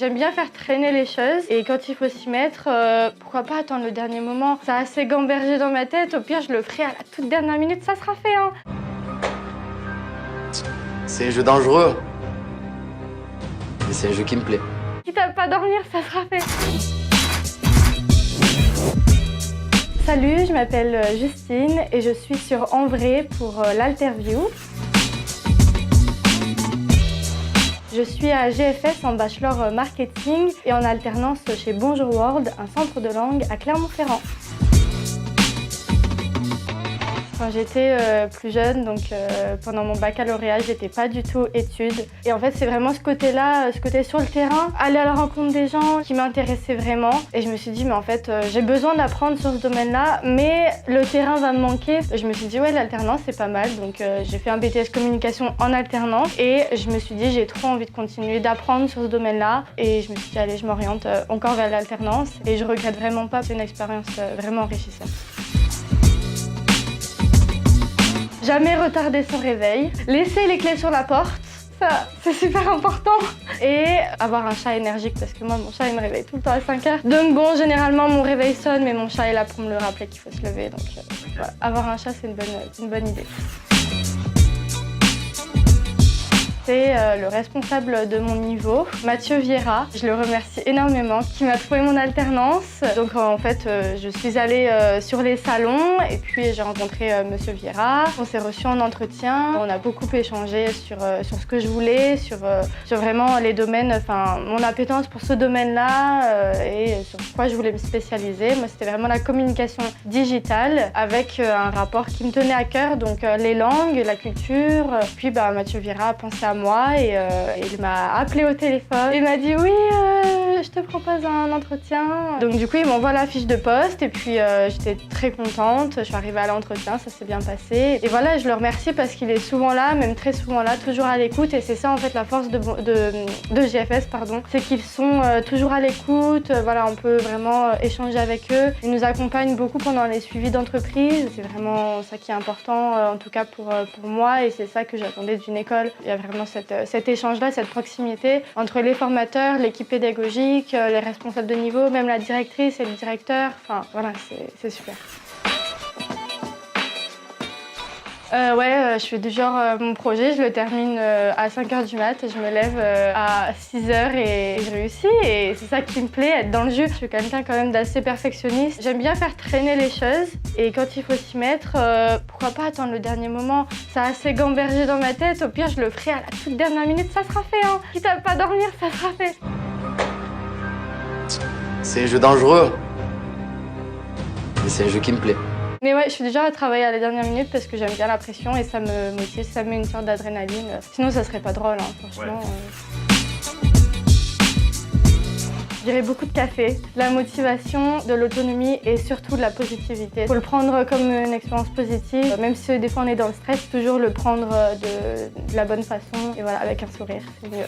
J'aime bien faire traîner les choses et quand il faut s'y mettre, pourquoi pas attendre le dernier moment. C'est assez gambergé dans ma tête, au pire je le ferai à la toute dernière minute, ça sera fait hein. C'est un jeu dangereux. Mais c'est un jeu qui me plaît. Quitte à pas dormir, ça sera fait. Salut, je m'appelle Justine et je suis sur En Vrai pour l'Alterview. Je suis à GFS en bachelor marketing et en alternance chez Bonjour World, un centre de langue à Clermont-Ferrand. Quand j'étais plus jeune, donc pendant mon baccalauréat, j'étais pas du tout études. Et en fait, c'est vraiment ce côté-là, ce côté sur le terrain, aller à la rencontre des gens qui m'intéressait vraiment. Et je me suis dit, mais en fait, j'ai besoin d'apprendre sur ce domaine-là, mais le terrain va me manquer. Je me suis dit, ouais, l'alternance, c'est pas mal. Donc j'ai fait un BTS communication en alternance et je me suis dit, j'ai trop envie de continuer d'apprendre sur ce domaine-là. Et je me suis dit, allez, je m'oriente encore vers l'alternance. Et je regrette vraiment pas, c'est une expérience vraiment enrichissante. Jamais retarder son réveil, laisser les clés sur la porte, ça c'est super important. Et avoir un chat énergique parce que moi mon chat il me réveille tout le temps à 5 h. Donc bon, généralement mon réveil sonne mais mon chat est là pour me le rappeler qu'il faut se lever. Donc voilà. Avoir un chat c'est une bonne idée. C'est le responsable de mon niveau, Mathieu Vieira. Je le remercie énormément, qui m'a trouvé mon alternance. Donc en fait, je suis allée sur les salons et puis j'ai rencontré Monsieur Vieira. On s'est reçus en entretien. On a beaucoup échangé sur ce que je voulais, sur vraiment les domaines, enfin mon appétence pour ce domaine-là et sur quoi je voulais me spécialiser. Moi, c'était vraiment la communication digitale avec un rapport qui me tenait à cœur, donc les langues, la culture. Puis Mathieu Vieira a pensé à moi et il m'a appelé au téléphone. Il m'a dit oui, je te propose un entretien. Donc du coup, il m'envoie la fiche de poste et puis j'étais très contente. Je suis arrivée à l'entretien, ça s'est bien passé. Et voilà, je le remercie parce qu'il est souvent là, même très souvent là, toujours à l'écoute. Et c'est ça en fait la force de GFS, pardon. C'est qu'ils sont toujours à l'écoute. Voilà, on peut vraiment échanger avec eux. Ils nous accompagnent beaucoup pendant les suivis d'entreprise. C'est vraiment ça qui est important, en tout cas pour moi. Et c'est ça que j'attendais d'une école. Il y a vraiment cet échange-là, cette proximité entre les formateurs, l'équipe pédagogique, les responsables de niveau, même la directrice et le directeur. Enfin, voilà, c'est super. Je fais du genre mon projet, je le termine à 5 h du mat et je me lève à 6 h et je réussis et c'est ça qui me plaît, être dans le jus. Je suis quelqu'un quand même d'assez perfectionniste. J'aime bien faire traîner les choses et quand il faut s'y mettre, pourquoi pas attendre le dernier moment. C'est assez gambergé dans ma tête, au pire je le ferai à la toute dernière minute, ça sera fait hein. Quitte à pas dormir, ça sera fait. C'est un jeu dangereux. Mais c'est un jeu qui me plaît. Mais ouais, je suis du genre à travailler à la dernière minute parce que j'aime bien la pression et ça me motive, ça me met une sorte d'adrénaline. Sinon, ça serait pas drôle, hein, franchement. Ouais. Je dirais beaucoup de café, de la motivation, de l'autonomie et surtout de la positivité. Il faut le prendre comme une expérience positive, même si des fois on est dans le stress, toujours le prendre de la bonne façon et voilà, avec un sourire, c'est mieux.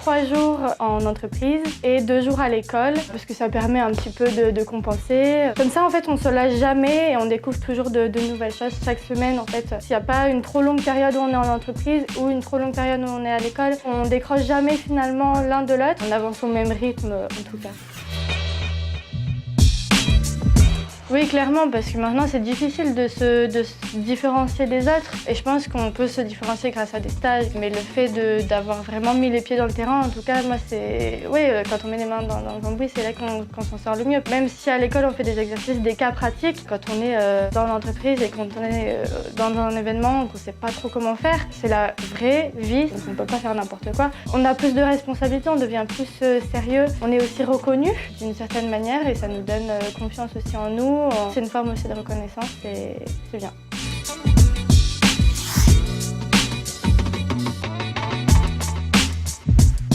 3 jours en entreprise et 2 jours à l'école parce que ça permet un petit peu de compenser. Comme ça en fait on se lâche jamais et on découvre toujours de nouvelles choses chaque semaine en fait. S'il n'y a pas une trop longue période où on est en entreprise ou une trop longue période où on est à l'école, on décroche jamais finalement l'un de l'autre. On avance au même rythme en tout cas. Oui, clairement, parce que maintenant c'est difficile de se différencier des autres et je pense qu'on peut se différencier grâce à des stages. Mais le fait d'avoir vraiment mis les pieds dans le terrain, en tout cas, moi c'est... Oui, quand on met les mains dans le cambouis, c'est là qu'on s'en sort le mieux. Même si à l'école on fait des exercices, des cas pratiques, quand on est dans l'entreprise et quand on est dans un événement qu'on ne sait pas trop comment faire, c'est la vraie vie, donc on ne peut pas faire n'importe quoi. On a plus de responsabilités, on devient plus sérieux, on est aussi reconnu d'une certaine manière et ça nous donne confiance aussi en nous. C'est une forme aussi de reconnaissance et c'est bien.